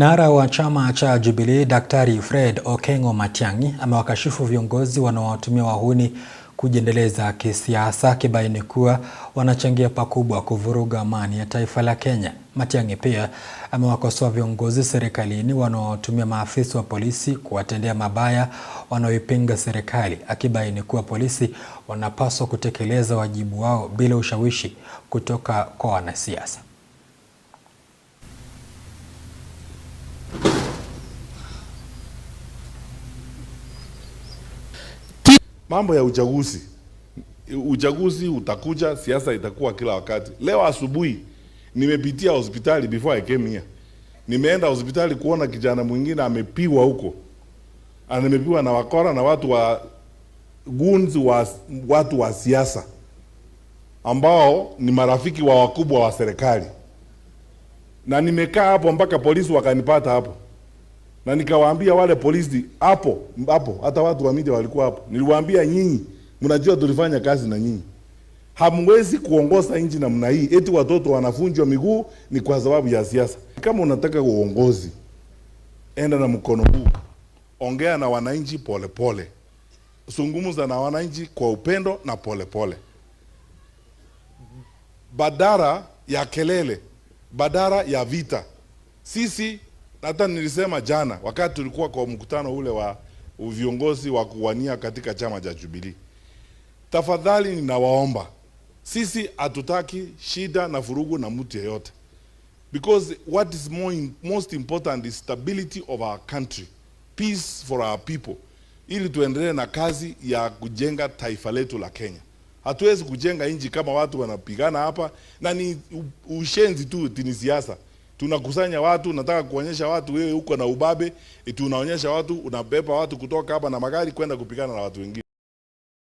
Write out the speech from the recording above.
Kinara wa chama cha Jubilee Daktari Fred Okengo Matiang'i amewakashifu viongozi wanaowatumia wahuni kujiendeleza kisiasa, akibaini kuwa wanachangia pakubwa kuvuruga amani ya taifa la Kenya. Matiang'i pia amewakosoa viongozi serikalini wanaowatumia maafisa wa polisi kuwatendea mabaya wanaoipinga serikali, akibaini kuwa polisi wanapaswa kutekeleza wajibu wao bila ushawishi kutoka kwa wanasiasa. Mambo ya uchaguzi utakuja, siasa itakuwa kila wakati. Leo asubuhi nimepitia hospitali before I came here. Nimeenda hospitali kuona kijana mwingine amepiwa huko. Amepiwa na wakora na watu wa gunzi watu wa siasa ambao ni marafiki wa wakubwa wa serikali. Na nimekaa hapo mpaka polisi wakanipata hapo. Na nikawaambia wale polisi hapo hata watu wa media walikuwa hapo. Niliwaambia nyinyi mnajua tulifanya kazi na nyinyi. Hamwezi kuongoza nchi namna hii eti watoto wanafunjwa miguu ni kwa sababu ya siasa. Kama unataka uongozi, enda na mkono huu. Ongea na wananchi polepole. Zungumza na wananchi kwa upendo na polepole. Badala ya kelele, badala ya vita. Sisi hata nilisema jana wakati tulikuwa kwa mkutano ule wa viongozi wa kuwania katika chama cha Jubilee. Tafadhali ninawaomba, sisi hatutaki shida na vurugu na mtu yeyote. Because what is most important is stability of our country, peace for our people. Ili tuendelee na kazi ya kujenga taifa letu la Kenya. Hatuwezi kujenga nchi kama watu wanapigana hapa na ni ushenzi tu, ni siasa. Tunakusanya watu, nataka kuonyesha watu wewe uko na ubabe, tunaonyesha watu unabeba watu kutoka hapa na magari kwenda kupigana na watu wengine.